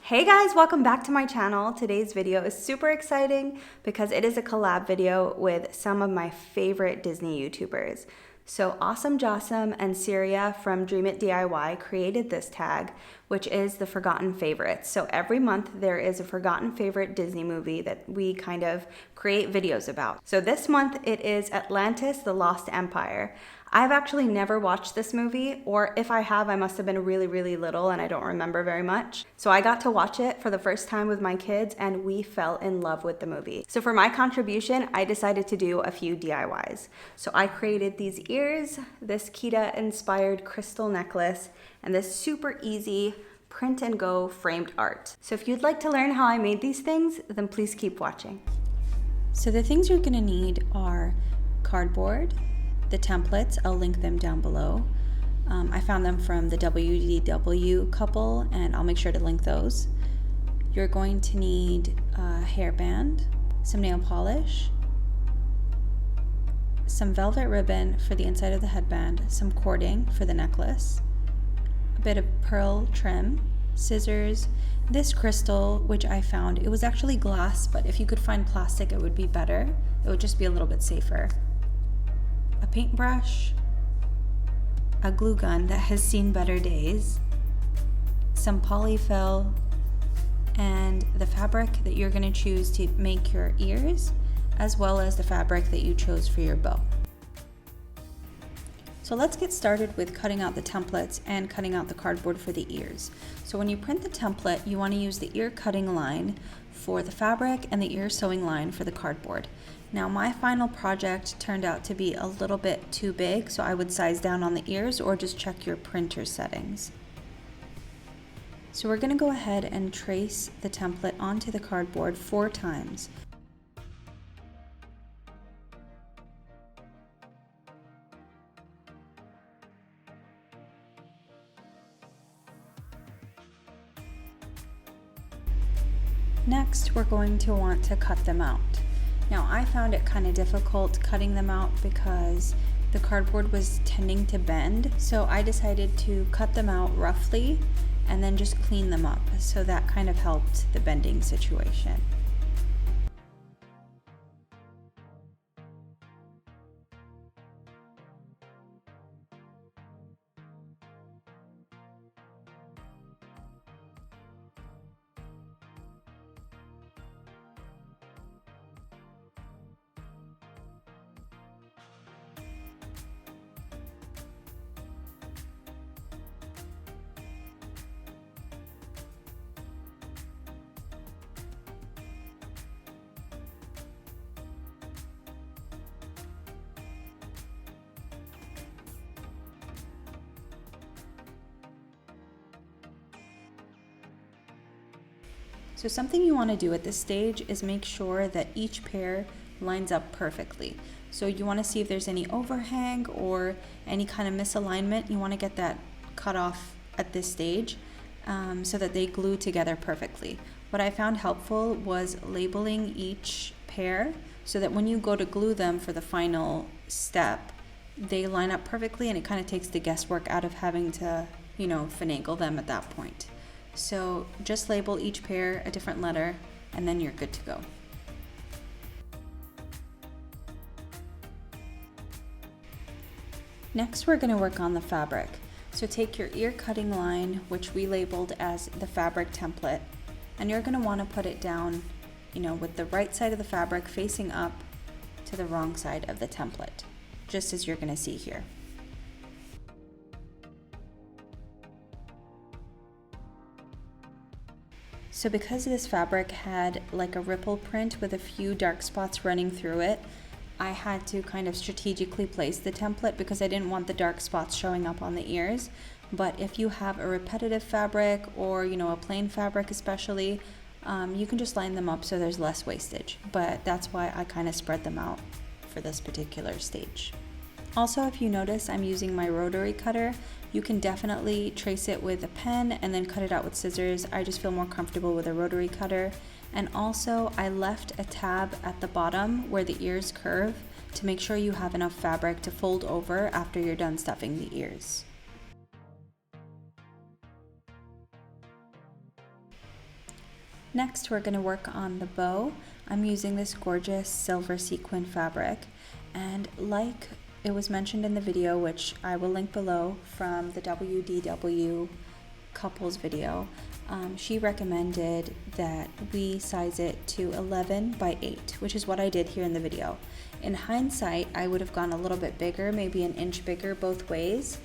Hey guys, welcome back to my channel. Today's video is super exciting because it is a collab video with some of my favorite Disney YouTubers. So Awesome Jasem and Syria from DreamItDIY created this tag, which is the Forgotten Favorites. So every month there is a Forgotten Favorite Disney movie that we kind of create videos about. So this month it is Atlantis, The Lost Empire. I've actually never watched this movie, or if I have, I must have been really little and I don't remember very much. So I got to watch it for the first time with my kids and we fell in love with the movie. So for my contribution, I decided to do a few DIYs. So I created these ears, this Kida-inspired crystal necklace, and this super easy print and go framed art. So if you'd like to learn how I made these things, then please keep watching. So the things you're gonna need are cardboard, the templates, I'll link them down below. I found them from the WDW couple and I'll make sure to link those. You're going to need a hairband, some nail polish, some velvet ribbon for the inside of the headband, some cording for the necklace, a bit of pearl trim, scissors, this crystal, which I found, it was actually glass, but if you could find plastic, it would be better. It would just be a little bit safer. A paintbrush, a glue gun that has seen better days, some polyfill, and the fabric that you're going to choose to make your ears, as well as the fabric that you chose for your bow. So let's get started with cutting out the templates and cutting out the cardboard for the ears. So when you print the template, you want to use the ear cutting line for the fabric and the ear sewing line for the cardboard. Now my final project turned out to be a little bit too big, so I would size down on the ears or just check your printer settings. So we're going to go ahead and trace the template onto the cardboard 4 times. Next, we're going to want to cut them out. Now, I found it kind of difficult cutting them out because the cardboard was tending to bend, so I decided to cut them out roughly and then just clean them up. So that kind of helped the bending situation. So something you want to do at this stage is make sure that each pair lines up perfectly. So you want to see if there's any overhang or any kind of misalignment. You want to get that cut off at this stage so that they glue together perfectly. What I found helpful was labeling each pair so that when you go to glue them for the final step, they line up perfectly and it kind of takes the guesswork out of having to, finagle them at that point. So just label each pair a different letter and then you're good to go. Next, we're going to work on the fabric. So take your ear cutting line, which we labeled as the fabric template, and you're going to want to put it down, with the right side of the fabric facing up to the wrong side of the template, just as you're going to see here. So because this fabric had like a ripple print with a few dark spots running through it, I had to kind of strategically place the template because I didn't want the dark spots showing up on the ears. But if you have a repetitive fabric or a plain fabric especially, you can just line them up so there's less wastage. But that's why I kind of spread them out for this particular stage. Also, if you notice, I'm using my rotary cutter. You can definitely trace it with a pen and then cut it out with scissors. I just feel more comfortable with a rotary cutter. And also, I left a tab at the bottom where the ears curve to make sure you have enough fabric to fold over after you're done stuffing the ears. Next, we're going to work on the bow. I'm using this gorgeous silver sequin fabric, and like it was mentioned in the video, which I will link below from the WDW couples video, she recommended that we size it to 11 by 8, which is what I did here in the video. In hindsight, I would have gone a little bit bigger, maybe an inch bigger both ways,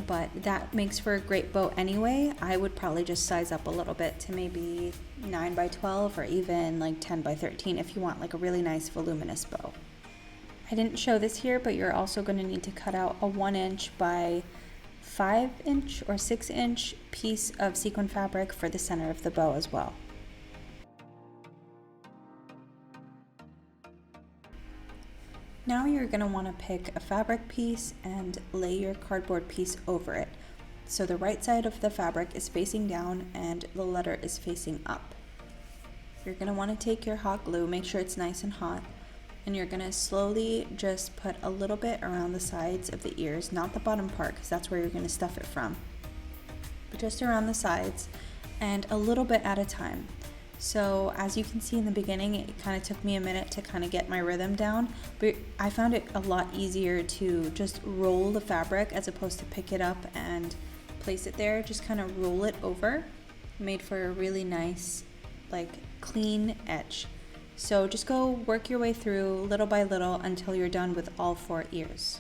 but that makes for a great bow anyway. I would probably just size up a little bit to maybe 9 by 12 or even like 10 by 13 if you want like a really nice voluminous bow. I didn't show this here, but you're also going to need to cut out a 1 inch by 5 inch or 6 inch piece of sequin fabric for the center of the bow as well. Now you're going to want to pick a fabric piece and lay your cardboard piece over it. So the right side of the fabric is facing down and the letter is facing up. You're going to want to take your hot glue, make sure it's nice and hot, and you're going to slowly just put a little bit around the sides of the ears, not the bottom part because that's where you're going to stuff it from, but just around the sides and a little bit at a time. So as you can see in the beginning, it kind of took me a minute to kind of get my rhythm down, but I found it a lot easier to just roll the fabric as opposed to pick it up and place it there. Just kind of roll it over, made for a really nice, like, clean edge. So just go work your way through little by little until you're done with all 4 ears.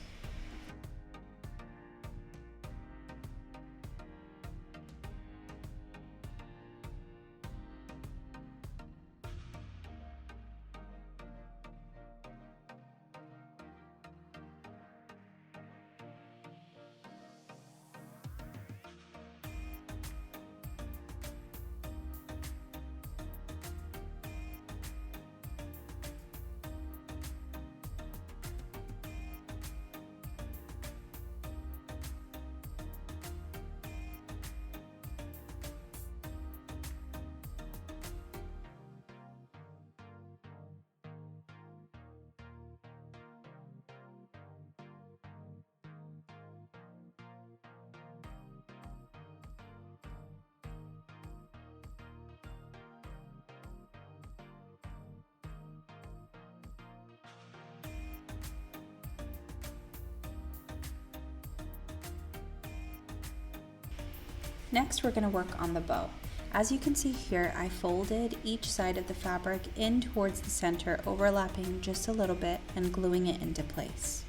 Next, we're going to work on the bow. As you can see here, I folded each side of the fabric in towards the center, overlapping just a little bit and gluing it into place.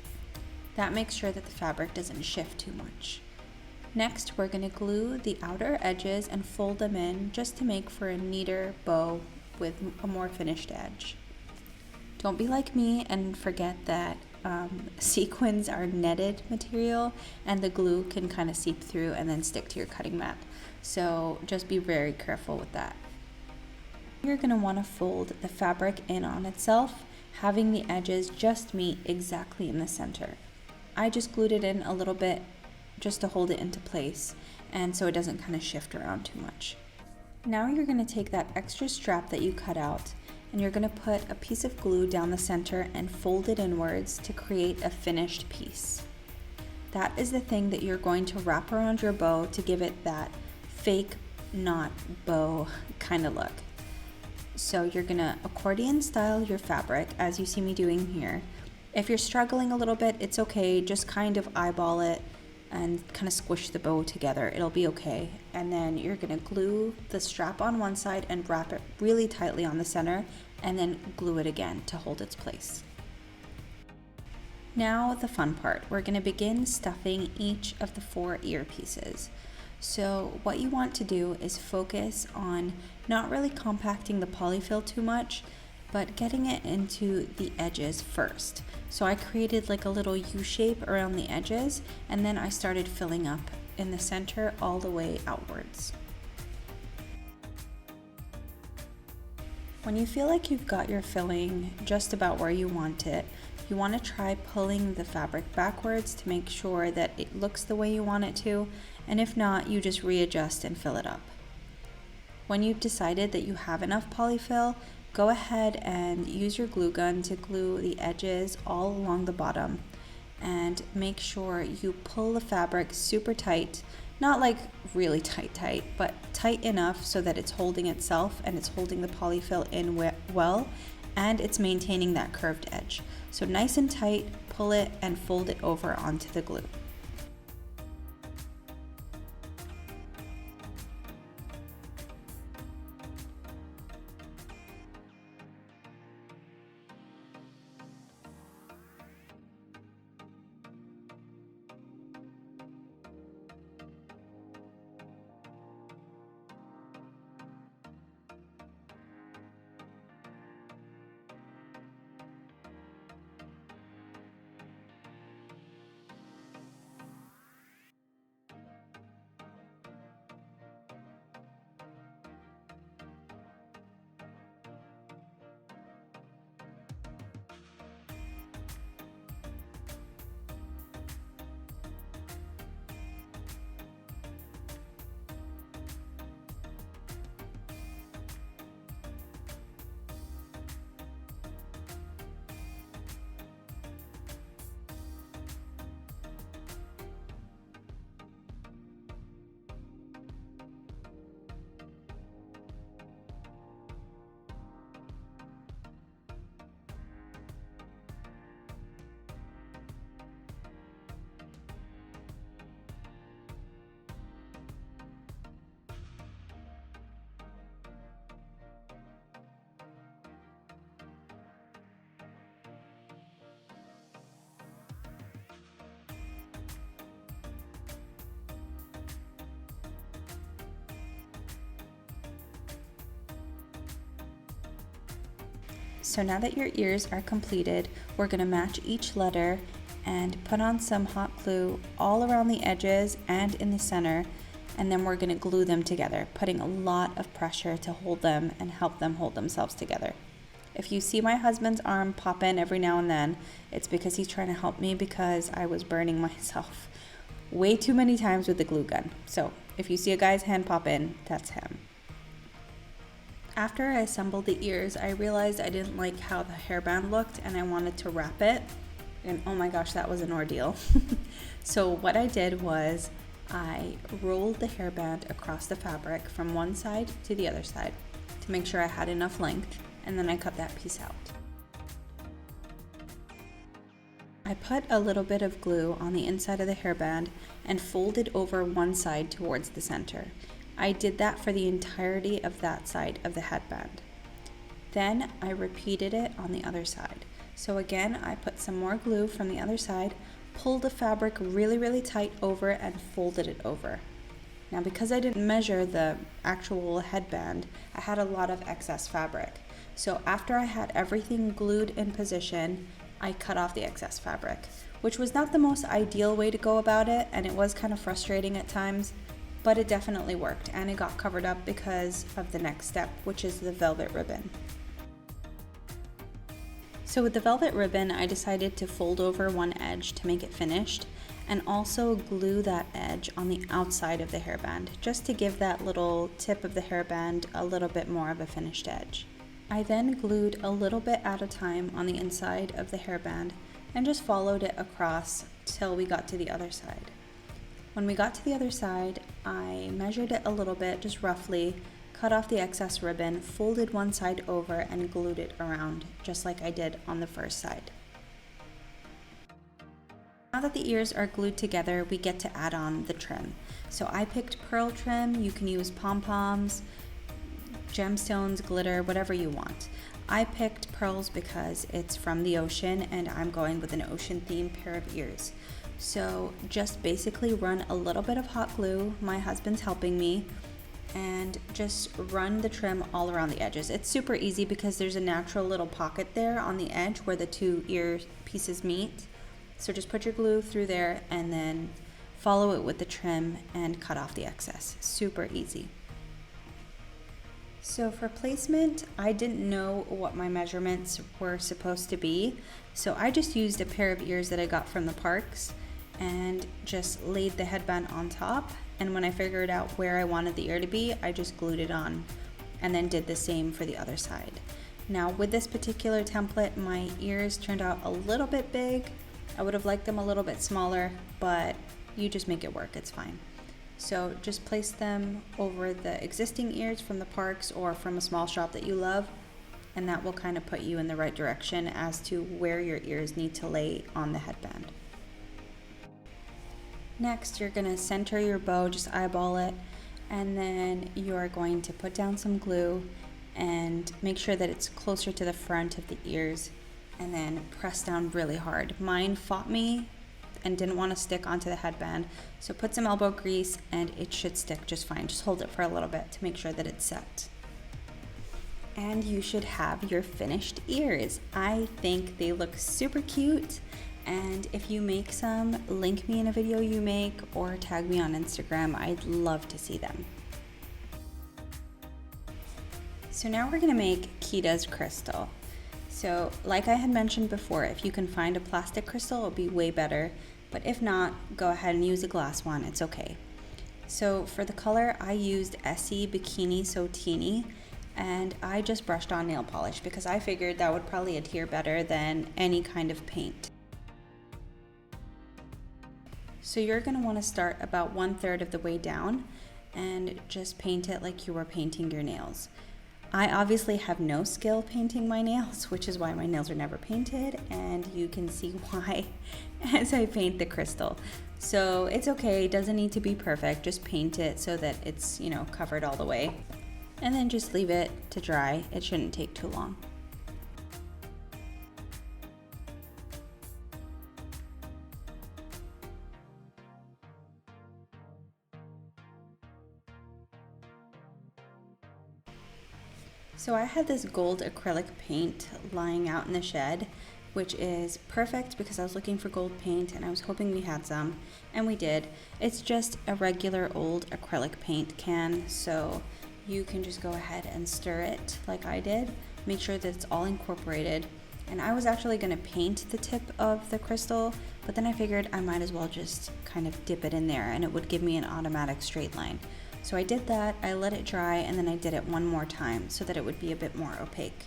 That makes sure that the fabric doesn't shift too much. Next, we're going to glue the outer edges and fold them in just to make for a neater bow with a more finished edge. Don't be like me and forget that sequins are netted material and the glue can kind of seep through and then stick to your cutting mat. So just be very careful with that. You're going to want to fold the fabric in on itself, having the edges just meet exactly in the center. I just glued it in a little bit just to hold it into place and so it doesn't kind of shift around too much. Now you're going to take that extra strap that you cut out and you're going to put a piece of glue down the center and fold it inwards to create a finished piece. That is the thing that you're going to wrap around your bow to give it that fake knot bow kind of look. So you're going to accordion style your fabric as you see me doing here. If you're struggling a little bit, it's okay, just kind of eyeball it and kind of squish the bow together. It'll be okay. And then you're going to glue the strap on one side and wrap it really tightly on the center and then glue it again to hold its place. Now the fun part. We're going to begin stuffing each of the 4 ear pieces. So what you want to do is focus on not really compacting the polyfill too much, but getting it into the edges first. So I created like a little U shape around the edges and then I started filling up in the center all the way outwards. When you feel like you've got your filling just about where you want it, you want to try pulling the fabric backwards to make sure that it looks the way you want it to, and if not, you just readjust and fill it up. When you've decided that you have enough polyfill, go ahead and use your glue gun to glue the edges all along the bottom and make sure you pull the fabric super tight Not like really tight, but tight enough so that it's holding itself and it's holding the polyfill in well, and it's maintaining that curved edge. So nice and tight, pull it and fold it over onto the glue. So now that your ears are completed, we're going to match each letter and put on some hot glue all around the edges and in the center, and then we're going to glue them together, putting a lot of pressure to hold them and help them hold themselves together. If you see my husband's arm pop in every now and then, it's because he's trying to help me because I was burning myself way too many times with the glue gun. So if you see a guy's hand pop in, that's him. After I assembled the ears, I realized I didn't like how the hairband looked and I wanted to wrap it. And oh my gosh, that was an ordeal. So what I did was I rolled the hairband across the fabric from one side to the other side to make sure I had enough length, and then I cut that piece out. I put a little bit of glue on the inside of the hairband and folded over one side towards the center. I did that for the entirety of that side of the headband. Then I repeated it on the other side. So again, I put some more glue from the other side, pulled the fabric really tight over and folded it over. Now because I didn't measure the actual headband, I had a lot of excess fabric. So after I had everything glued in position, I cut off the excess fabric, which was not the most ideal way to go about it, and it was kind of frustrating at times. But it definitely worked, and it got covered up because of the next step, which is the velvet ribbon. So with the velvet ribbon, I decided to fold over one edge to make it finished, and also glue that edge on the outside of the hairband, just to give that little tip of the hairband a little bit more of a finished edge. I then glued a little bit at a time on the inside of the hairband, and just followed it across till we got to the other side. When we got to the other side, I measured it a little bit, just roughly, cut off the excess ribbon, folded one side over, and glued it around, just like I did on the first side. Now that the ears are glued together, we get to add on the trim. So I picked pearl trim. You can use pom-poms, gemstones, glitter, whatever you want. I picked pearls because it's from the ocean, and I'm going with an ocean-themed pair of ears. So just basically run a little bit of hot glue, my husband's helping me, and just run the trim all around the edges. It's super easy because there's a natural little pocket there on the edge where the two ear pieces meet. So just put your glue through there and then follow it with the trim and cut off the excess. Super easy. So for placement, I didn't know what my measurements were supposed to be, so I just used a pair of ears that I got from the parks and just laid the headband on top, and when I figured out where I wanted the ear to be, I just glued it on and then did the same for the other side. Now with this particular template, my ears turned out a little bit big. I would have liked them a little bit smaller, but you just make it work, it's fine. So just place them over the existing ears from the parks or from a small shop that you love, and that will kind of put you in the right direction as to where your ears need to lay on the headband. Next, you're going to center your bow, just eyeball it, and then you're going to put down some glue and make sure that it's closer to the front of the ears, and then press down really hard. Mine fought me and didn't want to stick onto the headband, so put some elbow grease and it should stick just fine. Just hold it for a little bit to make sure that it's set. And you should have your finished ears. I think they look super cute. And if you make some, link me in a video you make or tag me on Instagram. I'd love to see them. So now we're gonna make Kida's crystal. So like I had mentioned before, if you can find a plastic crystal, it'll be way better. But if not, go ahead and use a glass one, it's okay. So for the color, I used Essie Bikini So Teeny, and I just brushed on nail polish because I figured that would probably adhere better than any kind of paint. So you're going to want to start about 1/3 of the way down and just paint it like you were painting your nails. I obviously have no skill painting my nails, which is why my nails are never painted, and you can see why as I paint the crystal. So it's okay, it doesn't need to be perfect, just paint it so that it's, covered all the way. And then just leave it to dry. It shouldn't take too long. So I had this gold acrylic paint lying out in the shed, which is perfect because I was looking for gold paint and I was hoping we had some, and we did. It's just a regular old acrylic paint can, so you can just go ahead and stir it like I did. Make sure that it's all incorporated. And I was actually going to paint the tip of the crystal, but then I figured I might as well just kind of dip it in there and it would give me an automatic straight line. So I did that, I let it dry, and then I did it one more time so that it would be a bit more opaque.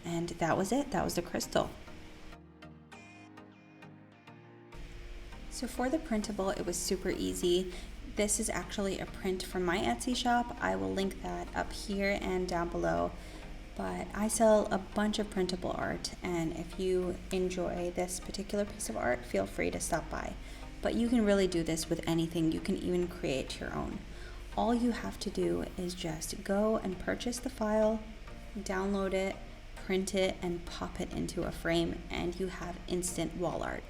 And that was it, that was the crystal. So for the printable, it was super easy. This is actually a print from my Etsy shop. I will link that up here and down below. But I sell a bunch of printable art, and if you enjoy this particular piece of art, feel free to stop by. But you can really do this with anything. You can even create your own. All you have to do is just go and purchase the file, download it, print it, and pop it into a frame, and you have instant wall art.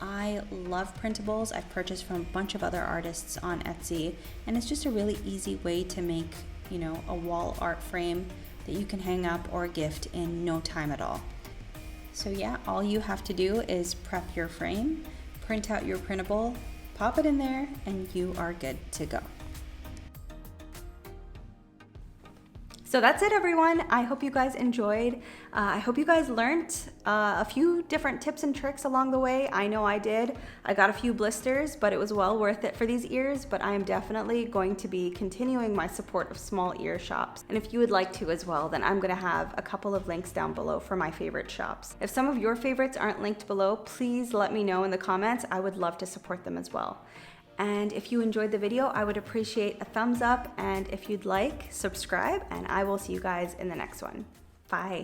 I love printables. I've purchased from a bunch of other artists on Etsy, and it's just a really easy way to make, a wall art frame that you can hang up or gift in no time at all. So yeah, all you have to do is prep your frame, print out your printable, pop it in there, and you are good to go. So that's it, everyone. I hope you guys enjoyed. I hope you guys learned a few different tips and tricks along the way. I know I did. I got a few blisters, but it was well worth it for these ears. But I am definitely going to be continuing my support of small ear shops. And if you would like to as well, then I'm gonna have a couple of links down below for my favorite shops. If some of your favorites aren't linked below, please let me know in the comments. I would love to support them as well. And if you enjoyed the video, I would appreciate a thumbs up, and if you'd like, subscribe, and I will see you guys in the next one. Bye.